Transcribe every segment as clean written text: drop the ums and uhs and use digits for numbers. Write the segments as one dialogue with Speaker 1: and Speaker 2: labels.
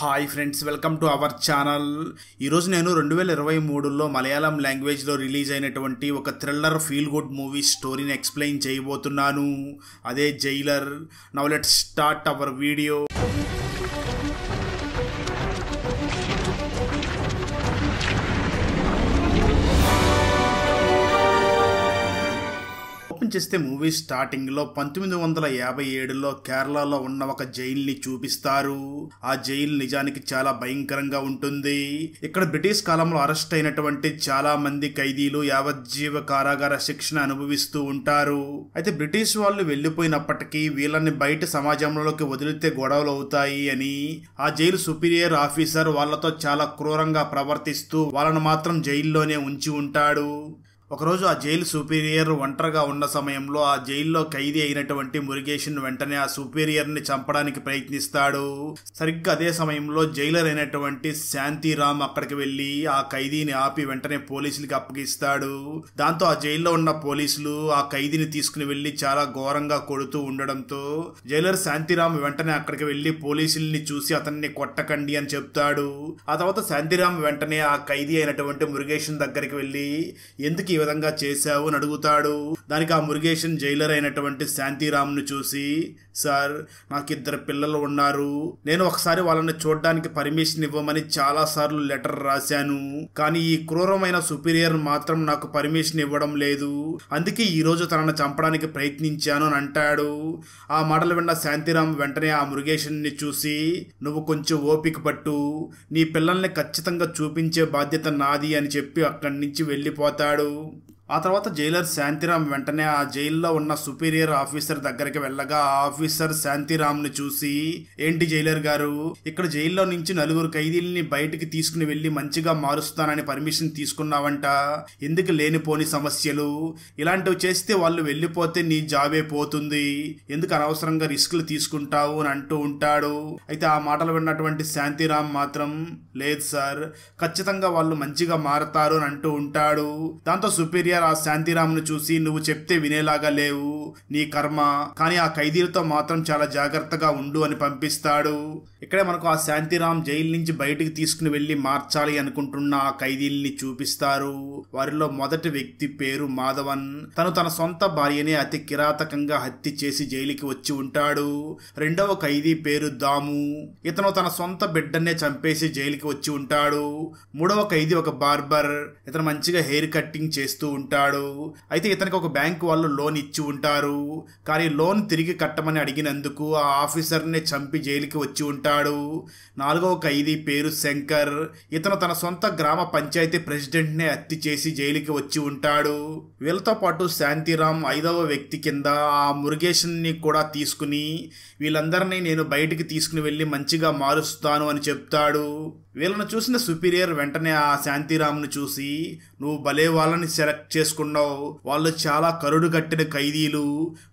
Speaker 1: Hi friends, welcome to our channel. ఈరోజు నేను 2023లో మలయాళం లాంగ్వేజ్లో రిలీజ్ అయినటువంటి ఒక థ్రిల్లర్ ఫీల్ గుడ్ మూవీ స్టోరీని ఎక్స్ప్లెయిన్ చేయబోతున్నాను. అదే Jailer. Now let's start our video. చేస్తే మూవీ స్టార్టింగ్లో 1957లో కేరళలో ఉన్న ఒక జైల్ని చూపిస్తారు. ఆ జైలు నిజానికి చాలా భయంకరంగా ఉంటుంది. ఇక్కడ బ్రిటిష్ కాలంలో అరెస్ట్ అయినటువంటి చాలా మంది ఖైదీలు యావజ్జీవ కారాగార శిక్షణ అనుభవిస్తూ ఉంటారు. అయితే బ్రిటిష్ వాళ్ళు వెళ్లిపోయినప్పటికీ వీళ్ళని బయట సమాజంలోకి వదిలితే గొడవలు అవుతాయి అని ఆ జైలు సుపీరియర్ ఆఫీసర్ వాళ్ళతో చాలా క్రూరంగా ప్రవర్తిస్తూ వాళ్ళను మాత్రం జైల్లోనే ఉంచి ఉంటాడు. ఒకరోజు ఆ జైలు సుపీరియర్ ఒంటరిగా ఉన్న సమయంలో ఆ జైల్లో ఖైదీ అయినటువంటి మురుగేషన్ వెంటనే ఆ సుపీరియర్ని చంపడానికి ప్రయత్నిస్తాడు. సరిగ్గా అదే సమయంలో జైలర్ అయినటువంటి శాంతిరామ్ అక్కడికి వెళ్లి ఆ ఖైదీని ఆపి వెంటనే పోలీసులకి అప్పగిస్తాడు. దాంతో ఆ జైల్లో ఉన్న పోలీసులు ఆ ఖైదీని తీసుకుని వెళ్లి చాలా ఘోరంగా కొడుతూ ఉండడంతో జైలర్ శాంతిరామ్ వెంటనే అక్కడికి వెళ్లి పోలీసుల్ని చూసి అతన్ని కొట్టకండి అని చెప్తాడు. ఆ తర్వాత శాంతిరామ్ వెంటనే ఆ ఖైదీ అయినటువంటి మురుగేషన్ దగ్గరికి వెళ్లి ఎందుకు విధంగా చేశావు అని అడుగుతాడు. దానికి ఆ మురుగేషన్ జైలర్ అయినటువంటి శాంతిరామ్ ను చూసి, సార్, నాకు 2 పిల్లలు ఉన్నారు. నేను ఒకసారి వాళ్ళని చూడడానికి పర్మిషన్ ఇవ్వమని చాలా సార్లు లెటర్ రాశాను. కానీ ఈ క్రూరమైన సుపీరియర్ మాత్రం నాకు పర్మిషన్ ఇవ్వడం లేదు. అందుకే ఈ రోజు తనను చంపడానికి ప్రయత్నించాను అని అంటాడు. ఆ మాటలు విన్న శాంతిరామ్ వెంటనే ఆ మురుగేషన్ ని చూసి, నువ్వు కొంచెం ఓపిక పట్టు, నీ పిల్లల్ని ఖచ్చితంగా చూపించే బాధ్యత నాది అని చెప్పి అక్కడి నుంచి వెళ్ళిపోతాడు. ఆ తర్వాత జైలర్ శాంతిరామ్ వెంటనే ఆ జైల్లో ఉన్న సుపీరియర్ ఆఫీసర్ దగ్గరికి వెళ్ళగా ఆ ఆఫీసర్ శాంతిరామ్ ను చూసి, ఏంటి జైలర్ గారు, ఇక్కడ జైల్లో నుంచి 4 ఖైదీల్ని బయటికి తీసుకుని వెళ్లి మంచిగా మారుస్తానని పర్మిషన్ తీసుకున్నావంట. ఎందుకు లేనిపోని సమస్యలు? ఇలాంటివి చేస్తే వాళ్ళు వెళ్ళిపోతే నీ జాబే పోతుంది. ఎందుకు అనవసరంగా రిస్క్లు తీసుకుంటావు అని అంటూ ఉంటాడు. అయితే ఆ మాటలు విన్నటువంటి శాంతిరామ్ మాత్రం, లేదు సార్, ఖచ్చితంగా వాళ్ళు మంచిగా మారతారు అని అంటూ ఉంటాడు. దాంతో సుపీరియర్ ఆ శాంతిరామ్ ను చూసి, నువ్వు చెప్తే వినేలాగా లేవు, నీ కర్మ, కానీ ఆ ఖైదీలతో మాత్రం చాలా జాగ్రత్తగా ఉండు అని పంపిస్తాడు. ఇక్కడే మనకు ఆ శాంతిరామ్ జైలు నుంచి బయటికి తీసుకుని వెళ్లి మార్చాలి అనుకుంటున్న ఆ ఖైదీల్ని చూపిస్తారు. వారిలో మొదటి వ్యక్తి పేరు మాధవన్. తను తన సొంత భార్యనే అతి కిరాతకంగా హత్య చేసి జైలుకి వచ్చి ఉంటాడు. రెండవ ఖైదీ పేరు దాము. ఇతను తన సొంత బిడ్డనే చంపేసి జైలుకి వచ్చి ఉంటాడు. మూడవ ఖైదీ ఒక బార్బర్. ఇతను మంచిగా హెయిర్ కట్టింగ్ చేస్తూ ఉంటాడు. అయితే ఇతనికి ఒక బ్యాంకు వాళ్ళు లోన్ ఇచ్చి ఉంటారు. కానీ లోన్ తిరిగి కట్టమని అడిగినందుకు ఆ ఆఫీసర్నే చంపి జైలుకి వచ్చి ఉంటాడు. నాలుగవ ఖైదీ పేరు శంకర్. ఇతను తన సొంత గ్రామ పంచాయతీ ప్రెసిడెంట్ నే హత్య చేసి జైలుకి వచ్చి ఉంటాడు. వీళ్ళతో పాటు శాంతిరామ్ 5వ వ్యక్తి కింద ఆ మురుగేషన్ ని కూడా తీసుకుని, వీళ్ళందరినీ నేను బయటికి తీసుకుని వెళ్లి మంచిగా మారుస్తాను అని చెప్తాడు. వీళ్ళను చూసిన సుపీరియర్ వెంటనే ఆ శాంతిరామ్ ను చూసి, నువ్వు భలే వాళ్ళని సెలెక్ట్ చేసుకున్నావు, వాళ్ళు చాలా కరుడు కట్టిన ఖైదీలు,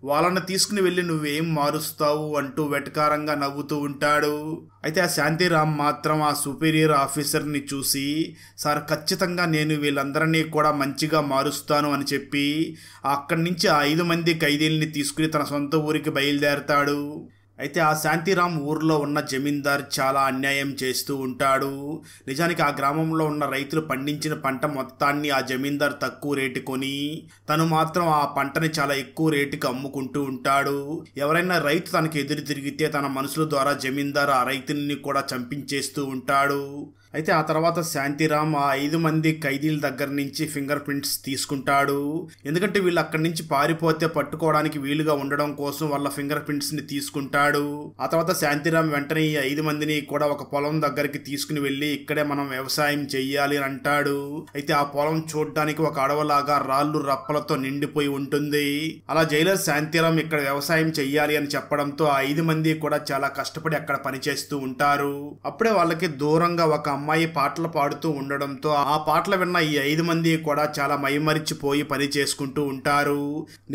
Speaker 1: వాళ్ళని తీసుకుని వెళ్ళి నువ్వేం మారుస్తావు అంటూ వెటకారంగా నవ్వుతూ ఉంటాడు. అయితే ఆ శాంతిరామ్ మాత్రం ఆ సుపీరియర్ ఆఫీసర్ ని చూసి, సార్, ఖచ్చితంగా నేను వీళ్ళందరినీ కూడా మంచిగా మారుస్తాను అని చెప్పి అక్కడి నుంచి ఆ 5 మంది ఖైదీల్ని తీసుకుని తన సొంత ఊరికి బయలుదేరతాడు. అయితే ఆ శాంతిరామ్ ఊర్లో ఉన్న జమీందార్ చాలా అన్యాయం చేస్తూ ఉంటాడు. నిజానికి ఆ గ్రామంలో ఉన్న రైతులు పండించిన పంట మొత్తాన్ని ఆ జమీందార్ తక్కువ రేటు కొని తను మాత్రం ఆ పంటని చాలా ఎక్కువ రేటుకి అమ్ముకుంటూ ఉంటాడు. ఎవరైనా రైతు తనకు ఎదురు తిరిగితే తన మనుషుల ద్వారా జమీందార్ ఆ రైతుల్ని కూడా చంపించేస్తూ ఉంటాడు. అయితే ఆ తర్వాత శాంతిరామ్ ఆ 5 మంది ఖైదీల దగ్గర నుంచి ఫింగర్ ప్రింట్స్ తీసుకుంటాడు. ఎందుకంటే వీళ్ళు అక్కడి నుంచి పారిపోతే పట్టుకోవడానికి వీలుగా ఉండడం కోసం వాళ్ళ ఫింగర్ ప్రింట్స్ ని తీసుకుంటాడు. ఆ తర్వాత శాంతిరామ్ వెంటనే ఈ 5 మందిని కూడా ఒక పొలం దగ్గరికి తీసుకుని వెళ్లి, ఇక్కడే మనం వ్యవసాయం చెయ్యాలి అని అంటాడు. అయితే ఆ పొలం చూడడానికి ఒక అడవలాగా రాళ్ళు రప్పలతో నిండిపోయి ఉంటుంది. అలా జైలర్ శాంతిరామ్ ఇక్కడ వ్యవసాయం చెయ్యాలి అని చెప్పడంతో ఆ 5 మంది కూడా చాలా కష్టపడి అక్కడ పనిచేస్తూ ఉంటారు. అప్పుడే వాళ్ళకి దూరంగా ఒక అమ్మాయి పాటలు పాడుతూ ఉండడంతో ఆ పాటలు విన్న ఈ 5 మంది కూడా చాలా మైమరిచిపోయి పని చేసుకుంటూ ఉంటారు.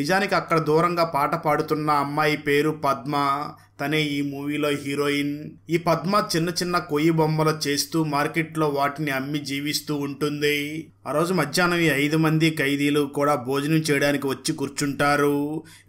Speaker 1: నిజానికి అక్కడ దూరంగా పాట పాడుతున్న అమ్మాయి పేరు పద్మ. తనే ఈ మూవీలో హీరోయిన్. ఈ పద్మ చిన్న చిన్న కొయ్యి బొమ్మలు చేస్తూ మార్కెట్లో వాటిని అమ్మి జీవిస్తూ ఉంటుంది. ఆ రోజు మధ్యాహ్నం ఈ 5 మంది ఖైదీలు కూడా భోజనం చేయడానికి వచ్చి కూర్చుంటారు.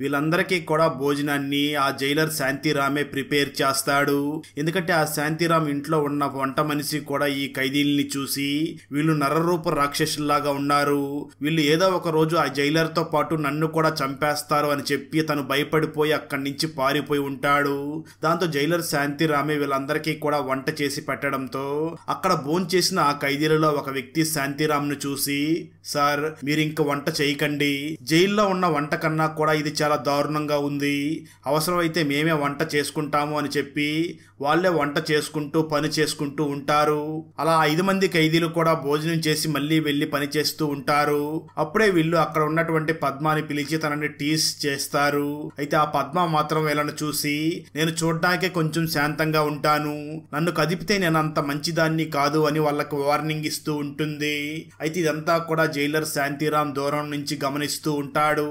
Speaker 1: వీళ్ళందరికీ కూడా భోజనాన్ని ఆ జైలర్ శాంతిరామే ప్రిపేర్ చేస్తాడు. ఎందుకంటే ఆ శాంతిరామ్ ఇంట్లో ఉన్న వంట మనిషి కూడా ఈ ఖైదీల్ని చూసి వీళ్ళు నరరూప రాక్షసుల్లాగా ఉన్నారు, వీళ్ళు ఏదో ఒక రోజు ఆ జైలర్ తో పాటు నన్ను కూడా చంపేస్తారు అని చెప్పి తను భయపడిపోయి అక్కడి నుంచి పారిపోయి ఉంటాడు. దాంతో జైలర్ శాంతిరామే వీళ్ళందరికీ కూడా వంట చేసి పెట్టడంతో అక్కడ భోంచేసిన ఆ ఖైదీలలో ఒక వ్యక్తి శాంతిరామ్ ను చూసి, సార్ మీరు ఇంక వంట చేయకండి, జైల్లో ఉన్న వంట కన్నా కూడా ఇది చాలా దారుణంగా ఉంది, అవసరమైతే మేమే వంట చేసుకుంటాము అని చెప్పి వాళ్లే వంట చేసుకుంటూ పని చేసుకుంటూ ఉంటారు. అలా 5 మంది ఖైదీలు కూడా భోజనం చేసి మళ్ళీ వెళ్లి పని చేస్తూ ఉంటారు. అప్పుడే వీళ్ళు అక్కడ ఉన్నటువంటి పద్మాని పిలిచి తనని టీస్ చేస్తారు. అయితే ఆ పద్మ మాత్రం వీళ్ళను చూసి, నేను చూడ్డానికే కొంచెం శాంతంగా ఉంటాను, నన్ను కదిపితే నేను అంత మంచిదాన్ని కాదు అని వాళ్ళకి వార్నింగ్ ఇస్తూ ఉంటుంది. అయితే ఇదంతా కూడా జైలర్ శాంతిరామ్ దూరం నుంచి గమనిస్తూ ఉంటాడు.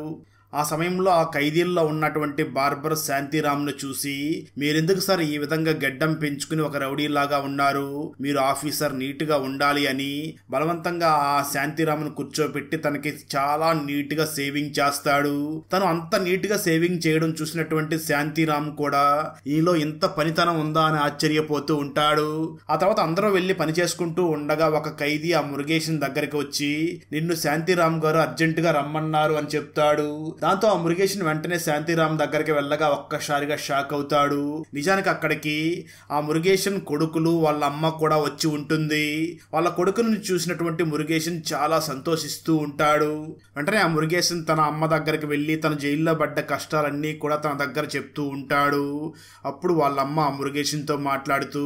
Speaker 1: ఆ సమయంలో ఆ ఖైదీల్లో ఉన్నటువంటి బార్బర్ శాంతిరామ్ను చూసి, మీరెందుకు సార్ ఈ విధంగా గెడ్డం పెంచుకుని ఒక రౌడీలాగా ఉన్నారు, మీరు ఆఫీసర్ నీట్గా ఉండాలి అని బలవంతంగా ఆ శాంతిరామ్ను కూర్చోబెట్టి తనకి చాలా నీట్గా సేవింగ్ చేస్తాడు. తను అంత నీట్గా సేవింగ్ చేయడం చూసినటువంటి శాంతిరామ్ కూడా ఈలో ఇంత పనితనం ఉందా అని ఆశ్చర్యపోతూ ఉంటాడు. ఆ తర్వాత అందరూ వెళ్లి పని చేసుకుంటూ ఉండగా ఒక ఖైదీ ఆ మురుగేషన్ దగ్గరికి వచ్చి, నిన్ను శాంతిరామ్ గారు అర్జెంటుగా రమ్మన్నారు అని చెప్తాడు. దాంతో ఆ మురుగేషన్ వెంటనే శాంతిరామ్ దగ్గరికి వెళ్ళగా ఒక్కసారిగా షాక్ అవుతాడు. నిజానికి అక్కడికి ఆ మురుగేషన్ కొడుకులు వాళ్ళ అమ్మ కూడా వచ్చి ఉంటుంది. వాళ్ళ కొడుకుని చూసినటువంటి మురుగేషన్ చాలా సంతోషిస్తూ ఉంటాడు. వెంటనే ఆ మురుగేషన్ తన అమ్మ దగ్గరికి వెళ్ళి తన జైల్లో పడ్డ కష్టాలన్నీ కూడా తన దగ్గర చెప్తూ ఉంటాడు. అప్పుడు వాళ్ళ అమ్మ ఆ మురుగేషన్తో మాట్లాడుతూ,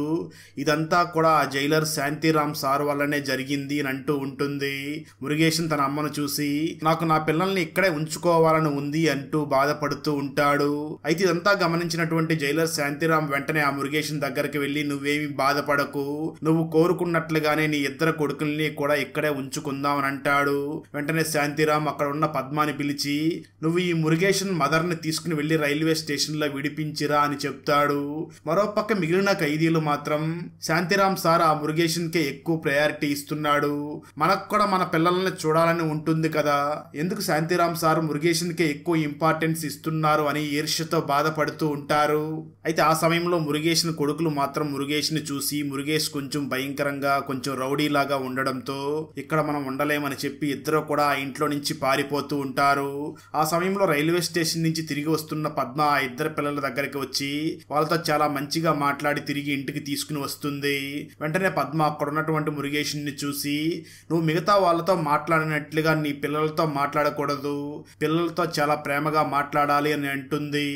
Speaker 1: ఇదంతా కూడా ఆ జైలర్ శాంతిరామ్ సార్ వల్లనే జరిగింది అని అంటూ ఉంటుంది. మురుగేషన్ తన అమ్మను చూసి, నాకు నా పిల్లల్ని ఇక్కడే ఉంచుకోవాలని ఉంది అంటూ బాధపడుతూ ఉంటాడు. అయితే ఇదంతా గమనించినటువంటి జైలర్ శాంతిరామ్ వెంటనే ఆ మురుగేషన్ దగ్గరికి వెళ్లి, నువ్వేమి బాధపడకు, నువ్వు కోరుకున్నట్లుగానే నీ 2 కొడుకుల్ని కూడా ఇక్కడే ఉంచుకుందామని అంటాడు. వెంటనే శాంతిరామ్ అక్కడ ఉన్న పద్మాని పిలిచి, నువ్వు ఈ మురుగేషన్ మదర్ ని తీసుకుని వెళ్లి రైల్వే స్టేషన్ లో విడిపించిరా అని చెప్తాడు. మరోపక్క మిగిలిన ఖైదీలు మాత్రం, శాంతిరామ్ సార్ ఆ మురుగేషన్ కే ఎక్కువ ప్రయారిటీ ఇస్తున్నాడు, మనకు కూడా మన పిల్లల్ని చూడాలని ఉంటుంది కదా, ఎందుకు శాంతిరామ్ సార్ మురుగేషన్ ఎక్కువ ఇంపార్టెన్స్ ఇస్తున్నారు అని ఈర్ష్యతో బాధపడుతూ ఉంటారు. అయితే ఆ సమయంలో మురుగేషన్ కొడుకులు మాత్రం మురుగేష్ ని చూసి, మురుగేష్ కొంచెం భయంకరంగా కొంచెం రౌడీ లాగా ఉండడంతో ఇక్కడ మనం ఉండలేమని చెప్పి ఇద్దరు కూడా ఆ ఇంట్లో నుంచి పారిపోతూ ఉంటారు. ఆ సమయంలో రైల్వే స్టేషన్ నుంచి తిరిగి వస్తున్న పద్మ ఆ 2 పిల్లల దగ్గరికి వచ్చి వాళ్ళతో చాలా మంచిగా మాట్లాడి తిరిగి ఇంటికి తీసుకుని వస్తుంది. వెంటనే పద్మ అక్కడ ఉన్నటువంటి మురుగేష్ ని చూసి, నువ్వు మిగతా వాళ్ళతో మాట్లాడినట్లుగా నీ పిల్లలతో మాట్లాడకూడదు, పిల్లలతో చాలా ప్రేమగా మాట్లాడాలి అని అంటుంది.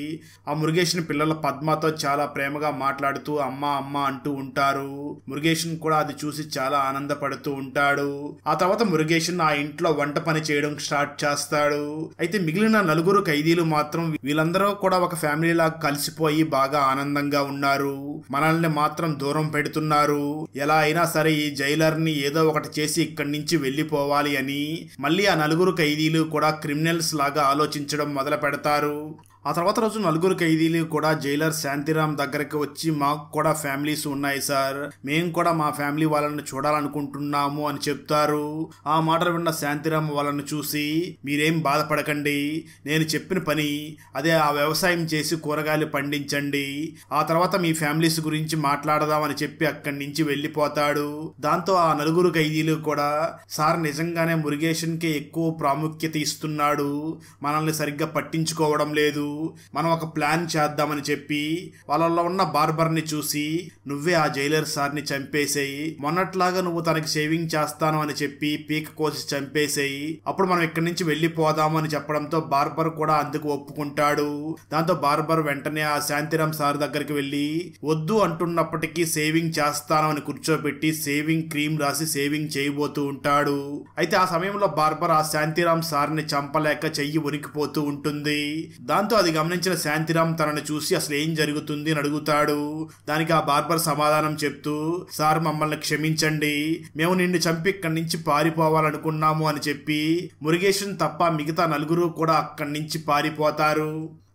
Speaker 1: ఆ మురుగేషన్ పిల్లల పద్మతో చాలా ప్రేమగా మాట్లాడుతూ అమ్మ అమ్మ అంటూ ఉంటారు. మురుగేషన్ కూడా అది చూసి చాలా ఆనందపడుతూ ఉంటాడు. ఆ తర్వాత మురుగేషన్ ఆ ఇంట్లో వంట పని చేయడం స్టార్ట్ చేస్తాడు. అయితే మిగిలిన 4 ఖైదీలు మాత్రం వీళ్ళందరూ కూడా ఒక ఫ్యామిలీ లాగా కలిసిపోయి బాగా ఆనందంగా ఉన్నారు, మనల్ని మాత్రం దూరం పెడుతున్నారు, ఎలా అయినా సరే ఈ జైలర్ ని ఏదో ఒకటి చేసి ఇక్కడి నుంచి వెళ్లిపోవాలి అని మళ్ళీ ఆ 4 ఖైదీలు కూడా క్రిమినల్స్ లాగా ఆలోచించడం మొదలు పెడతారు. ఆ తర్వాత రోజు 4 ఖైదీలు కూడా జైలర్ శాంతిరామ్ దగ్గరికి వచ్చి, మాకు కూడా ఫ్యామిలీస్ ఉన్నాయి సార్, మేము కూడా మా ఫ్యామిలీ వాళ్ళని చూడాలనుకుంటున్నాము అని చెప్తారు. ఆ మాటలు విన్న శాంతిరామ్ వాళ్ళని చూసి, మీరేం బాధపడకండి, నేను చెప్పిన పని అదే, ఆ వ్యవసాయం చేసి కూరగాయలు పండించండి, ఆ తర్వాత మీ ఫ్యామిలీస్ గురించి మాట్లాడదామని చెప్పి అక్కడి నుంచి వెళ్ళిపోతాడు. దాంతో ఆ 4 ఖైదీలు కూడా, సార్ నిజంగానే మురుగేషన్ కి ఎక్కువ ప్రాముఖ్యత ఇస్తున్నాడు, మనల్ని సరిగ్గా పట్టించుకోవడం లేదు, మనం ఒక ప్లాన్ చేద్దామని చెప్పి వాళ్ళల్లో ఉన్న బార్బర్ ని చూసి, నువ్వే ఆ జైలర్ సార్ ని చంపేసేయి, మొన్నట్లాగా నువ్వు తనకి సేవింగ్ చేస్తాను అని చెప్పి పీక కోసి చంపేసేయి, అప్పుడు మనం ఇక్కడి నుంచి వెళ్లిపోదాము అని చెప్పడంతో బార్బర్ కూడా అందుకు ఒప్పుకుంటాడు. దాంతో బార్బర్ వెంటనే ఆ శాంతిరామ్ సార్ దగ్గరికి వెళ్లి, వద్దు అంటున్నప్పటికీ సేవింగ్ చేస్తాను అని కూర్చోబెట్టి సేవింగ్ క్రీమ్ రాసి సేవింగ్ చేయబోతూ ఉంటాడు. అయితే ఆ సమయంలో బార్బర్ ఆ శాంతిరామ్ సార్ ని చంపలేక చెయ్యి ఉనికిపోతూ ఉంటుంది. దాంతో అది గమనించిన శాంతిరామ్ తనని చూసి అసలు ఏం జరుగుతుంది అని అడుగుతాడు. దానికి ఆ బార్బర్ సమాధానం చెప్తూ, సార్ మమ్మల్ని క్షమించండి, మేము నిన్ను చంపి ఇక్కడి నుంచి పారిపోవాలనుకున్నాము అని చెప్పి మురుగేషన్ తప్ప మిగతా 4 కూడా అక్కడి నుంచి పారిపోతారు.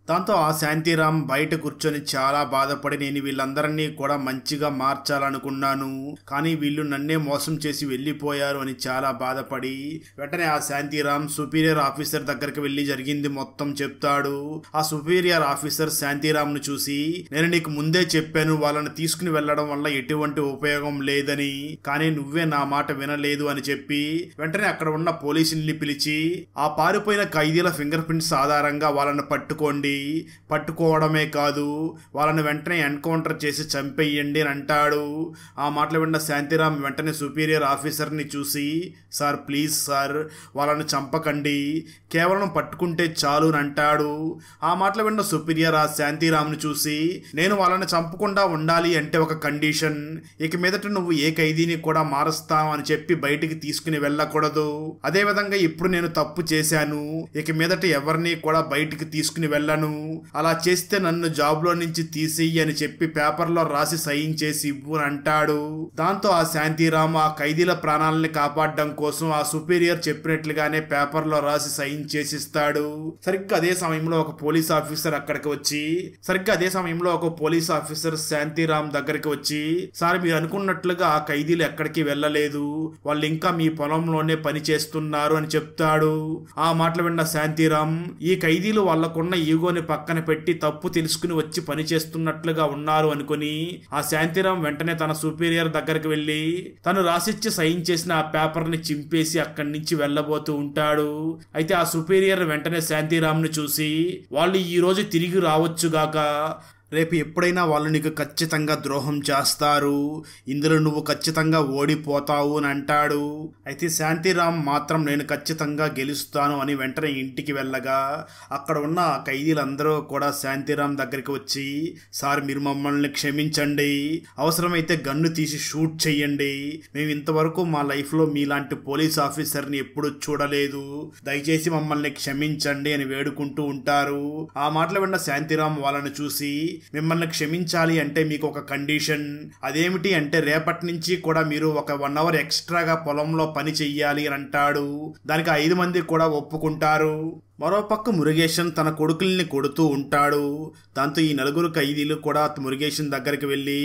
Speaker 1: దాంతో ఆ శాంతిరామ్ బయట కూర్చొని చాలా బాధపడి నేను వీళ్ళందరినీ కూడా మంచిగా మార్చాలనుకున్నాను, కానీ వీళ్ళు నన్నే మోసం చేసి వెళ్ళిపోయారు అని చాలా బాధపడి వెంటనే ఆ శాంతిరామ్ సుపీరియర్ ఆఫీసర్ దగ్గరికి వెళ్లి జరిగింది మొత్తం చెప్తాడు. ఆ సుపీరియర్ ఆఫీసర్ శాంతిరామ్ ను చూసి నేను నీకు ముందే చెప్పాను వాళ్ళని తీసుకుని వెళ్లడం వల్ల ఎటువంటి ఉపయోగం లేదని, కానీ నువ్వే నా మాట వినలేదు అని చెప్పి వెంటనే అక్కడ ఉన్న పోలీసుల్ని పిలిచి ఆ పారిపోయిన ఖైదీల ఫింగర్ ప్రింట్స్ ఆధారంగా వాళ్ళని పట్టుకోవడమే కాదు వాళ్ళని వెంటనే ఎన్కౌంటర్ చేసి చంపేయండి అని అంటాడు. ఆ మాటలు విన్న శాంతిరామ్ వెంటనే సుపీరియర్ ఆఫీసర్ని చూసి సార్ ప్లీజ్ సార్ వాళ్ళని చంపకండి, కేవలం పట్టుకుంటే చాలు అని అంటాడు. ఆ మాటలు విన్న సుపీరియర్ ఆ శాంతిరామ్ని చూసి నేను వాళ్ళని చంపకుండా ఉండాలి అంటే ఒక కండిషన్, ఇక మీదట నువ్వు ఏ ఖైదీని కూడా మారుస్తావు అని చెప్పి బయటికి తీసుకుని వెళ్ళకూడదు, అదేవిధంగా ఇప్పుడు నేను తప్పు చేశాను, ఇక మీదట ఎవరిని కూడా బయటికి తీసుకుని వెళ్ళను, అలా చేస్తే నన్ను జాబ్ లో నుంచి తీసేయి అని చెప్పి పేపర్లో రాసి సైన్ చేసి ఇవ్వు అని అంటాడు. దాంతో ఆ శాంతిరామ్ ఆ ఖైదీల ప్రాణాలని కాపాడడం కోసం ఆ సుపీరియర్ చెప్పినట్లుగానే పేపర్లో రాసి సైన్ చేసిస్తాడు. సరిగ్గా అదే సమయంలో ఒక పోలీస్ ఆఫీసర్ శాంతిరామ్ దగ్గరికి వచ్చి సార్ మీరు అనుకున్నట్లుగా ఆ ఖైదీలు ఎక్కడికి వెళ్ళలేదు, వాళ్ళు ఇంకా మీ పొలంలోనే పని చేస్తున్నారు అని చెప్తాడు. ఆ మాటలు విన్న శాంతిరామ్ ఈ ఖైదీలు వాళ్ళకున్న ఈగోని పక్కన పెట్టి తప్పు తెలుసుకుని వచ్చి పని చేస్తున్నట్లుగా ఉన్నారు అనుకుని ఆ శాంతిరామ్ వెంటనే తన సుపీరియర్ దగ్గరికి వెళ్లి తను రాసిచ్చి సైన్ చేసిన ఆ పేపర్ ని చింపేసి అక్కడి నుంచి వెళ్ళబోతూ ఉంటాడు. అయితే ఆ సుపీరియర్ వెంటనే శాంతిరామ్ ను చూసి వాళ్ళు ఈ రోజు తిరిగి రావచ్చుగాక, రేపు ఎప్పుడైనా వాళ్ళు నీకు ఖచ్చితంగా ద్రోహం చేస్తారు, ఇందులో నువ్వు ఖచ్చితంగా ఓడిపోతావు అని అంటాడు. అయితే శాంతిరామ్ మాత్రం నేను ఖచ్చితంగా గెలుస్తాను అని వెంటనే ఇంటికి వెళ్ళగా అక్కడ ఉన్న ఖైదీలందరూ కూడా శాంతిరామ్ దగ్గరికి వచ్చి సార్ మీరు మమ్మల్ని క్షమించండి, అవసరమైతే గన్ను తీసి షూట్ చెయ్యండి, మేము ఇంతవరకు మా లైఫ్లో మీలాంటి పోలీస్ ఆఫీసర్ని ఎప్పుడు చూడలేదు, దయచేసి మమ్మల్ని క్షమించండి అని వేడుకుంటూ ఉంటారు. ఆ మాటలు విన్న శాంతిరామ్ వాళ్ళని చూసి మిమ్మల్ని క్షమించాలి అంటే మీకు ఒక కండిషన్, అదేమిటి అంటే రేపటి నుంచి కూడా మీరు ఒక 1 అవర్ ఎక్స్ట్రాగా పొలంలో పని చెయ్యాలి అని అంటాడు. దానికి 5 మంది కూడా ఒప్పుకుంటారు. మరోపక్క మురుగేషన్ తన కొడుకుల్ని కొడుతూ ఉంటాడు. దాంతో ఈ 4 ఖైదీలు కూడా మురుగేషన్ దగ్గరికి వెళ్ళి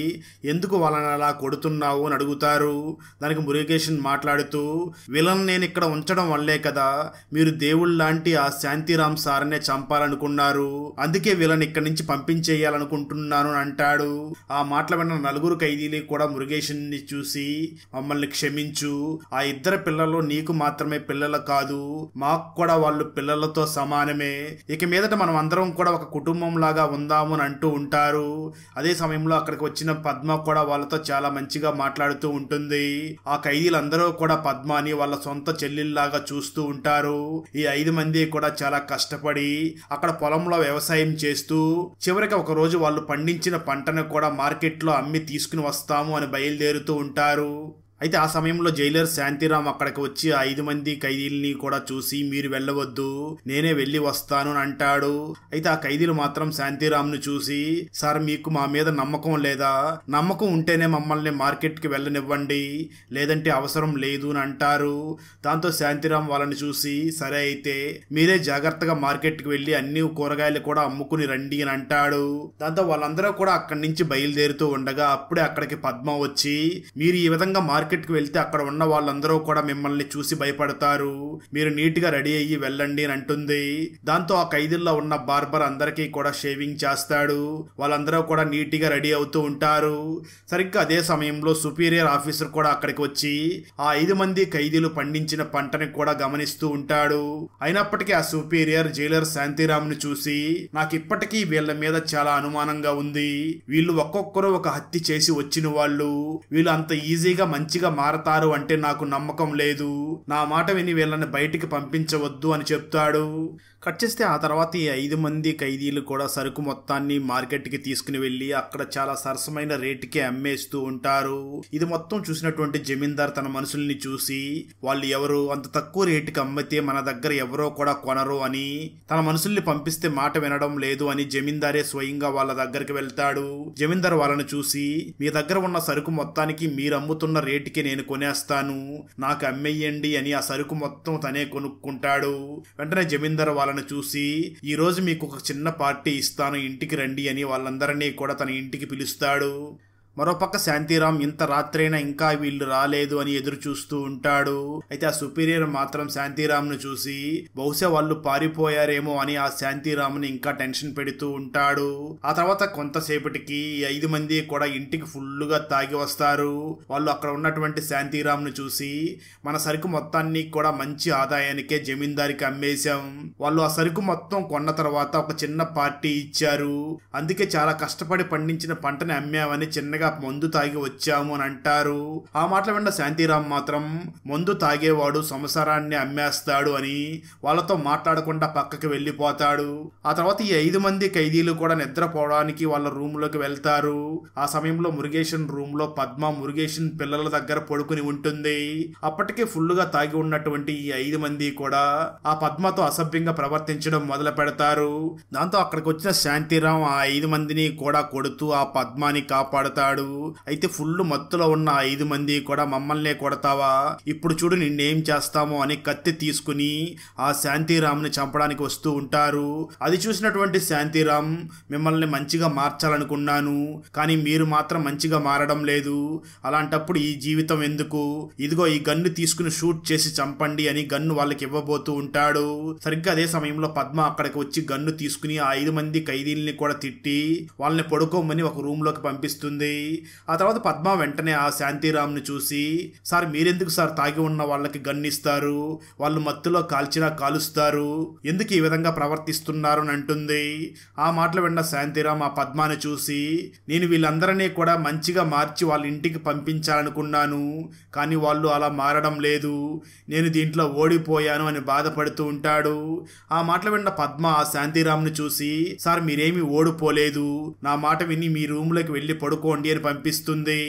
Speaker 1: ఎందుకు వాళ్ళని అలా కొడుతున్నావు అని అడుగుతారు. దానికి మురుగేషన్ మాట్లాడుతూ వీళ్ళని నేను ఇక్కడ ఉంచడం వల్లే కదా మీరు దేవుళ్ళ లాంటి ఆ శాంతిరామ్ సార్నే చంపాలనుకున్నారు, అందుకే వీళ్ళని ఇక్కడి నుంచి పంపించేయాలనుకుంటున్నాను అని అంటాడు. ఆ మాటలు విన్న 4 ఖైదీలు కూడా మురుగేషన్ ని చూసి మమ్మల్ని క్షమించు, ఆ 2 పిల్లలు నీకు మాత్రమే పిల్లలు కాదు, మాకు కూడా వాళ్ళు పిల్లలతో సమానమే, ఇక మీదట మనం అందరం కూడా ఒక కుటుంబం లాగా ఉందాము అని అంటూ ఉంటారు. అదే సమయంలో అక్కడికి వచ్చిన పద్మ కూడా వాళ్ళతో చాలా మంచిగా మాట్లాడుతూ ఉంటుంది. ఆ ఖైదీలందరూ కూడా పద్మని వాళ్ళ సొంత చెల్లెల్లాగా చూస్తూ ఉంటారు. ఈ 5 మంది కూడా చాలా కష్టపడి అక్కడ పొలంలో వ్యవసాయం చేస్తూ చివరికి ఒక రోజు వాళ్ళు పండించిన పంటను కూడా మార్కెట్లో అమ్మి తీసుకుని వస్తాము అని బయలుదేరుతూ ఉంటారు. అయితే ఆ సమయంలో జైలర్ శాంతిరామ్ అక్కడికి వచ్చి 5 మంది ఖైదీల్ని కూడా చూసి మీరు వెళ్ళవద్దు, నేనే వెళ్ళి వస్తాను అని అంటాడు. అయితే ఆ ఖైదీలు మాత్రం శాంతిరామ్ ను చూసి సార్ మీకు మా మీద నమ్మకం లేదా, నమ్మకం ఉంటేనే మమ్మల్ని మార్కెట్ కి వెళ్ళనివ్వండి, లేదంటే అవసరం లేదు అని అంటారు. దాంతో శాంతిరామ్ వాళ్ళని చూసి సరే అయితే మీరే జాగ్రత్తగా మార్కెట్ కి వెళ్ళి అన్ని కూరగాయలు కూడా అమ్ముకుని రండి అని అంటాడు. దాంతో వాళ్ళందరూ కూడా అక్కడి నుంచి బయలుదేరుతూ ఉండగా అప్పుడే అక్కడికి పద్మ వచ్చి మీరు ఈ విధంగా మార్కెట్ కి వెళ్తే అక్కడ ఉన్న వాళ్ళందరూ కూడా మిమ్మల్ని చూసి భయపడతారు, మీరు నీట్ గా రెడీ అయ్యి వెళ్ళండి అని అంటుంది. దాంతో ఆ ఖైదీల్లో ఉన్న బార్బర్ అందరికీ కూడా షేవింగ్ చేస్తాడు. వాళ్ళందరూ కూడా నీట్ గా రెడీ అవుతూ ఉంటారు. సరిగ్గా అదే సమయంలో సుపీరియర్ ఆఫీసర్ కూడా అక్కడికి వచ్చి ఆ 5 మంది ఖైదీలు పండించిన పంటని కూడా గమనిస్తూ ఉంటాడు. అయినప్పటికీ ఆ సుపీరియర్ జైలర్ శాంతిరామ్ ను చూసి నాకు ఇప్పటికీ వీళ్ళ మీద చాలా అనుమానంగా ఉంది, వీళ్ళు ఒక్కొక్కరు ఒక హత్య చేసి వచ్చిన వాళ్ళు, వీళ్ళు అంత ఈజీగా మంచిగా మారతారు అంటే నాకు నమ్మకం లేదు, నా మాట విని వీళ్ళని బయటికి పంపించవద్దు అని చెప్తాడు. కట్ చేస్తే ఆ తర్వాత ఈ 5 మంది ఖైదీలు కూడా సరుకు మొత్తాన్ని మార్కెట్కి తీసుకుని వెళ్ళి అక్కడ చాలా సరసమైన రేటుకి అమ్మేస్తూ ఉంటారు. ఇది మొత్తం చూసినటువంటి జమీందార్ తన మనుషుల్ని చూసి వాళ్ళు ఎవరు అంత తక్కువ రేటుకి అమ్మితే మన దగ్గర ఎవరో కూడా కొనరు అని, తన మనుషుల్ని పంపిస్తే మాట వినడం లేదు అని జమీందారే స్వయంగా వాళ్ళ దగ్గరికి వెళ్తాడు. జమీందార్ వాళ్ళని చూసి మీ దగ్గర ఉన్న సరుకు మొత్తానికి మీరు అమ్ముతున్న రేటుకి నేను కొనేస్తాను, నాకు అమ్మేయండి అని ఆ సరుకు మొత్తం తనే కొనుక్కుంటాడు. వెంటనే జమీందార్ వాళ్ళని వాళ్ళని చూసి ఈ రోజు మీకు ఒక చిన్న పార్టీ ఇస్తాను, ఇంటికి రండి అని వాళ్ళందరినీ కూడా తన ఇంటికి పిలుస్తాడు. మరోపక్క శాంతిరామ్ ఇంత రాత్రైనా ఇంకా వీళ్ళు రాలేదు అని ఎదురు చూస్తూ ఉంటాడు. అయితే ఆ సుపీరియర్ మాత్రం శాంతిరామ్ను చూసి బహుశా వాళ్ళు పారిపోయారేమో అని ఆ శాంతిరామ్ని ఇంకా టెన్షన్ పెడుతూ ఉంటాడు. ఆ తర్వాత కొంతసేపటికి 5 మంది కూడా ఇంటికి ఫుల్లుగా తాగి వస్తారు. వాళ్ళు అక్కడ ఉన్నటువంటి శాంతిరామ్ను చూసి మన సరుకు మొత్తాన్ని కూడా మంచి ఆదాయానికే జమీందారికి అమ్మేశాం, వాళ్ళు ఆ సరుకు మొత్తం కొన్న తర్వాత ఒక చిన్న పార్టీ ఇచ్చారు, అందుకే చాలా కష్టపడి పండించిన పంటని అమ్మామని చిన్నగా మందు తాగి వచ్చాము అని అంటారు. ఆ మాటలు విన్న శాంతిరామ్ మాత్రం మందు తాగేవాడు సంసారాన్ని అమ్మేస్తాడు అని వాళ్ళతో మాట్లాడకుండా పక్కకి వెళ్ళిపోతాడు. ఆ తర్వాత ఈ 5 మంది ఖైదీలు కూడా నిద్రపోవడానికి వాళ్ళ రూమ్ లోకి వెళ్తారు. ఆ సమయంలో మురుగేషన్ రూమ్ లో పద్మ మురుగేషన్ పిల్లల దగ్గర పడుకుని ఉంటుంది. అప్పటికే ఫుల్లుగా తాగి ఉన్నటువంటి ఈ 5 మంది కూడా ఆ పద్మతో అసభ్యంగా ప్రవర్తించడం మొదలు పెడతారు. దాంతో అక్కడికి వచ్చిన శాంతిరామ్ ఆ 5 మందిని కూడా కొడుతూ ఆ పద్మాని కాపాడుతాడు. అయితే ఫుల్ మత్తులో ఉన్న 5 మంది కూడా మమ్మల్నే కొడతావా, ఇప్పుడు చూడు నిన్నేం చేస్తామో అని కత్తి తీసుకుని ఆ శాంతిరామ్ని చంపడానికి వస్తూ ఉంటారు. అది చూసినటువంటి శాంతిరామ్ మిమ్మల్ని మంచిగా మార్చాలనుకున్నాను, కానీ మీరు మాత్రం మంచిగా మారడం లేదు, అలాంటప్పుడు ఈ జీవితం ఎందుకు, ఇదిగో ఈ గన్ను తీసుకుని షూట్ చేసి చంపండి అని గన్ను వాళ్ళకి ఇవ్వబోతూ ఉంటాడు. సరిగ్గా అదే సమయంలో పద్మ అక్కడికి వచ్చి గన్ను తీసుకుని ఆ 5 మంది ఖైదీల్ని కూడా తిట్టి వాళ్ళని పడుకోమని ఒక రూమ్ లోకి పంపిస్తుంది. ఆ తర్వాత పద్మ వెంటనే ఆ శాంతిరామ్ను చూసి సార్ మీరెందుకు సార్ తాగి ఉన్న వాళ్ళకి గన్నిస్తారు, వాళ్ళు మత్తులో కాల్చినా కాలుస్తారు, ఎందుకు ఈ విధంగా ప్రవర్తిస్తున్నారు అని అంటుంది. ఆ మాటలు విన్న శాంతిరామ్ ఆ పద్మాని చూసి నేను వీళ్ళందరినీ కూడా మంచిగా మార్చి వాళ్ళ ఇంటికి పంపించాలనుకున్నాను, కానీ వాళ్ళు అలా మారడం లేదు, నేను దీంట్లో ఓడిపోయాను అని బాధపడుతూ ఉంటాడు. ఆ మాటలు విన్న పద్మ ఆ శాంతిరామ్ను చూసి సార్ మీరేమీ ఓడిపోలేదు, నా మాట విని మీ రూమ్లోకి వెళ్ళి పడుకోండి అని పంపిస్తుంది.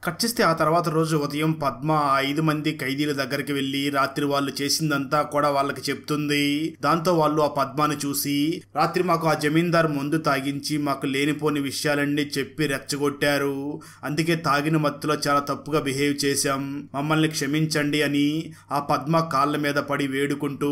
Speaker 1: కట్ చేస్తే ఆ తర్వాత రోజు ఉదయం పద్మ ఆ 5 మంది ఖైదీల దగ్గరికి వెళ్లి రాత్రి వాళ్ళు చేసిందంతా కూడా వాళ్ళకి చెప్తుంది. దాంతో వాళ్ళు ఆ పద్మాని చూసి రాత్రి మాకు ఆ జమీందార్ మందు తాగించి మాకు లేనిపోని విషయాలన్నీ చెప్పి రెచ్చగొట్టారు, అందుకే తాగిన మత్తులో చాలా తప్పుగా బిహేవ్ చేశాం, మమ్మల్ని క్షమించండి అని ఆ పద్మ కాళ్ళ మీద పడి వేడుకుంటూ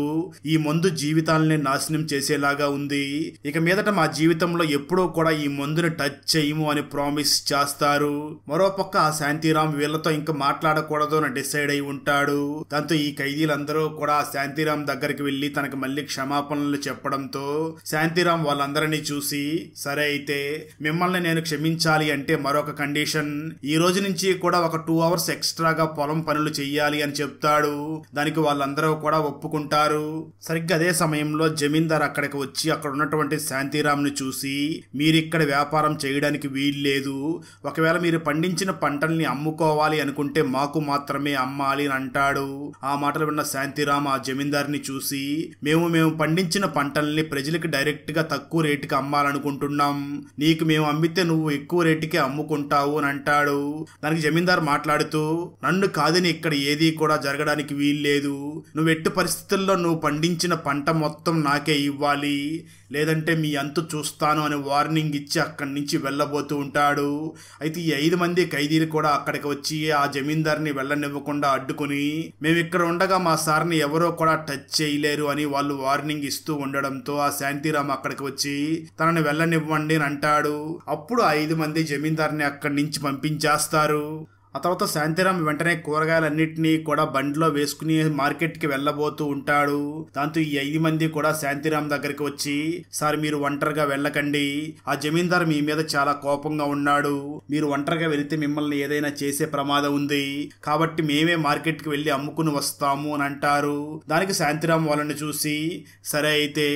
Speaker 1: ఈ మందు జీవితాలని నాశనం చేసేలాగా ఉంది, ఇక మీదట మా జీవితంలో ఎప్పుడూ కూడా ఈ మందుని టచ్ చేయము అని ప్రామిస్ చేస్తారు. మరోపక్క ఆ శాంతిరామ్ వీళ్లతో ఇంకా మాట్లాడకూడదు అని డిసైడ్ అయి ఉంటాడు. దాంతో ఈ ఖైదీలందరూ కూడా శాంతిరామ్ దగ్గరికి వెళ్లి తనకి మళ్ళీ క్షమాపణలు చెప్పడంతో శాంతిరామ్ వాళ్ళందరినీ చూసి సరే అయితే మిమ్మల్ని నేను క్షమించాలి అంటే మరొక కండిషన్, ఈ రోజు నుంచి కూడా ఒక 2 అవర్స్ ఎక్స్ట్రాగా పొలం పనులు చెయ్యాలి అని చెప్తాడు. దానికి వాళ్ళందరూ కూడా ఒప్పుకుంటారు. సరిగ్గా అదే సమయంలో జమీందార్ అక్కడికి వచ్చి అక్కడ ఉన్నటువంటి శాంతిరామ్ ను చూసి మీరిక్కడ వ్యాపారం చేయడానికి వీల్లేదు, ఒకవేళ మీరు పండించిన పంటల్ని అమ్ముకోవాలి అనుకుంటే మాకు మాత్రమే అమ్మాలి అని అంటాడు. ఆ మాటలు విన్న శాంతిరామ్ ఆ జమీందార్ని చూసి మేము పండించిన పంటల్ని ప్రజలకి డైరెక్ట్ గా తక్కువ రేటుకి అమ్మాలనుకుంటున్నాం, నీకు మేము అమ్మితే నువ్వు ఎక్కువ రేటుకే అమ్ముకుంటావు అని అంటాడు. దానికి జమీందార్ మాట్లాడుతూ నన్ను కాదని ఇక్కడ ఏది కూడా జరగడానికి వీల్లేదు, నువ్వు ఎట్టి పరిస్థితుల్లో నువ్వు పండించిన పంట మొత్తం నాకే ఇవ్వాలి, లేదంటే మీ అంతు చూస్తాను అని వార్నింగ్ ఇచ్చి అక్కడి నుంచి వెళ్ళబోతూ ఉంటాడు. అయితే ఈ 5 మంది ఖైదీలు కూడా అక్కడికి వచ్చి ఆ జమీందార్ని వెళ్ళనివ్వకుండా అడ్డుకుని మేము ఇక్కడ ఉండగా మా సార్ని ఎవరో కూడా టచ్ చేయలేరు అని వాళ్ళు వార్నింగ్ ఇస్తూ ఉండడంతో ఆ శాంతిరామ్ అక్కడికి వచ్చి తనని వెళ్ళనివ్వండి అని అంటాడు. అప్పుడు 5 మంది జమీందార్ని అక్కడి నుంచి పంపించేస్తారు. ఆ తర్వాత శాంతిరామ్ వెంటనే కూరగాయలన్నింటినీ కూడా బండిలో వేసుకుని మార్కెట్కి వెళ్ళబోతూ ఉంటాడు. దాంతో ఈ 5 మంది కూడా శాంతిరామ్ దగ్గరికి వచ్చి సార్ మీరు ఒంటరిగా వెళ్ళకండి, ఆ జమీందార్ మీ మీద చాలా కోపంగా ఉన్నాడు, మీరు ఒంటరిగా వెళితే మిమ్మల్ని ఏదైనా చేసే ప్రమాదం ఉంది, కాబట్టి మేమే మార్కెట్కి వెళ్ళి అమ్ముకుని వస్తాము అని అంటారు. దానికి శాంతిరామ్ వాళ్ళని చూసి సరే అయితే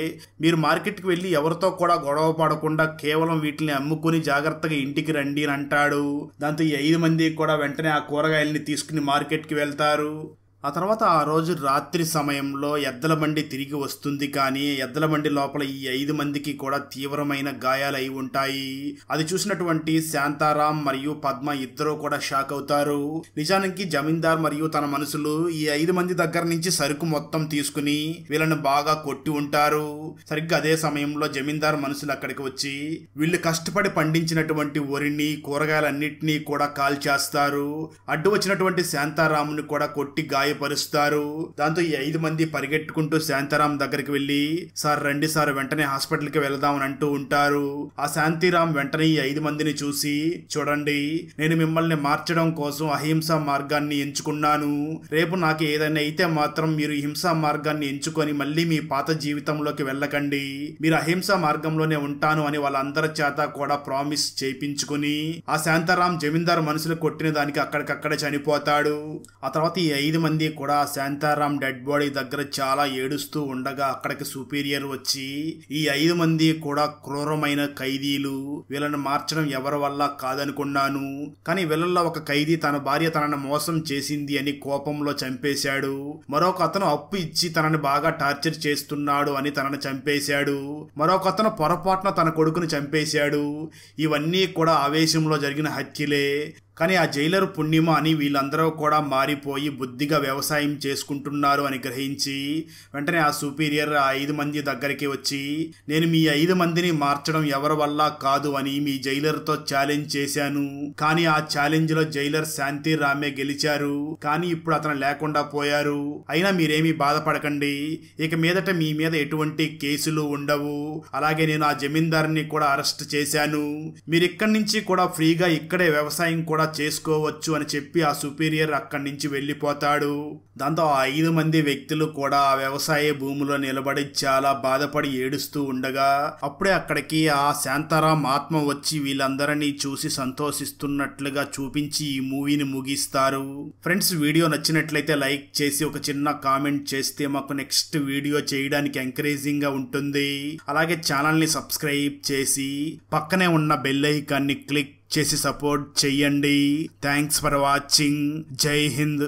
Speaker 1: మీరు మార్కెట్కి వెళ్ళి ఎవరితో కూడా గొడవ పడకుండా కేవలం వీటిని అమ్ముకుని జాగ్రత్తగా ఇంటికి రండి అని అంటాడు. దాంతో ఈ 5 మంది కూడా వెంటనే ఆ కూరగాయల్ని తీసుకుని మార్కెట్కి వెళ్తారు. ఆ తర్వాత ఆ రోజు రాత్రి సమయంలో ఎద్దల బండి తిరిగి వస్తుంది, కానీ ఎద్దల బండి లోపల ఈ 5 మందికి కూడా తీవ్రమైన గాయాలు అయి ఉంటాయి. అది చూసినటువంటి శాంతారాం మరియు పద్మ ఇద్దరు కూడా షాక్ అవుతారు. నిజానికి జమీందార్ మరియు తన మనుషులు ఈ 5 మంది దగ్గర నుంచి సరుకు మొత్తం తీసుకుని వీళ్ళని బాగా కొట్టి ఉంటారు. సరిగ్గా అదే సమయంలో జమీందార్ మనుషులు అక్కడికి వచ్చి వీళ్ళు కష్టపడి పండించినటువంటి వరిని కూరగాయలన్నిటినీ కూడా కాల్చేస్తారు. అడ్డు వచ్చినటువంటి శాంతారాముని కూడా కొట్టి గాయ గాయపరుస్తారు. దాంతో ఈ 5 మంది పరిగెట్టుకుంటూ శాంతారాం దగ్గరికి వెళ్లి సార్ రండి సార్ వెంటనే హాస్పిటల్ కి వెళదామని అంటూ ఉంటారు. ఆ శాంతిరాం వెంటనే ఈ 5 మందిని చూసి చూడండి నేను మిమ్మల్ని మార్చడం కోసం అహింసా మార్గాన్ని ఎంచుకున్నాను. రేపు నాకు ఏదైనా అయితే మాత్రం మీరు హింసా మార్గాన్ని ఎంచుకొని మళ్ళీ మీ పాత జీవితంలోకి వెళ్ళకండి. మీరు అహింసా మార్గంలోనే ఉంటాను అని వాళ్ళందరి చేత కూడా ప్రామిస్ చేయించుకుని ఆ శాంతారాం జమీందార్ మనుషులు కొట్టిన దానికి అక్కడికక్కడే చనిపోతాడు. ఆ తర్వాత ఈ 5 మంది కూడా శాంతారాం డెడ్ బాడీ దగ్గర చాలా ఏడుస్తూ ఉండగా అక్కడికి సుపీరియర్ వచ్చి ఈ 5 మంది కూడా క్రూరమైన ఖైదీలు, వీళ్ళని మార్చడం ఎవరి వల్ల కాదనుకున్నాను, కానీ వీళ్ళల్లో ఒక ఖైదీ తన భార్య తనను మోసం చేసింది అని కోపంలో చంపేశాడు. మరొక అతను అప్పు ఇచ్చి తనని బాగా టార్చర్ చేస్తున్నాడు అని తనని చంపేశాడు. మరొక అతను పొరపాటున తన కొడుకుని చంపేశాడు. ఇవన్నీ కూడా ఆవేశంలో జరిగిన హత్యలే. కానీ ఆ జైలర్ పుణ్యమ అని వీళ్ళందరూ కూడా మారిపోయి బుద్ధిగా వ్యవసాయం చేసుకుంటున్నారు అని గ్రహించి వెంటనే ఆ సుపీరియర్ ఆ 5 మంది దగ్గరికి వచ్చి నేను మీ 5 మందిని మార్చడం ఎవరి వల్ల కాదు అని మీ జైలర్తో ఛాలెంజ్ చేశాను. కానీ ఆ ఛాలెంజ్ లో జైలర్ శాంతిరామే గెలిచారు. కానీ ఇప్పుడు అతను లేకుండా పోయారు. అయినా మీరేమీ బాధపడకండి, ఇక మీదట మీ మీద ఎటువంటి కేసులు ఉండవు. అలాగే నేను ఆ జమీందార్ని కూడా అరెస్ట్ చేశాను. మీరు ఇక్కడి నుంచి కూడా ఫ్రీగా ఇక్కడే వ్యవసాయం కూడా చేసుకోవచ్చు అని చెప్పి ఆ సుపీరియర్ అక్కడి నుంచి వెళ్ళిపోతాడు. దాంతో ఆ 5 మంది వ్యక్తులు కూడా ఆ వ్యవసాయ భూమిలో నిలబడి చాలా బాధపడి ఏడుస్తూ ఉండగా అప్పుడే అక్కడికి ఆ శాంతారాం ఆత్మ వచ్చి వీళ్ళందరినీ చూసి సంతోషిస్తున్నట్లుగా చూపించి ఈ మూవీని ముగిస్తారు. ఫ్రెండ్స్, వీడియో నచ్చినట్లయితే లైక్ చేసి ఒక చిన్న కామెంట్ చేస్తే మాకు నెక్స్ట్ వీడియో చేయడానికి ఎంకరేజింగ్ గా ఉంటుంది. అలాగే ఛానల్ ని సబ్స్క్రైబ్ చేసి పక్కనే ఉన్న బెల్ ఐకాన్ ని క్లిక్ చేసి సపోర్ట్ చెయ్యండి. Thanks for watching. జై హింద్.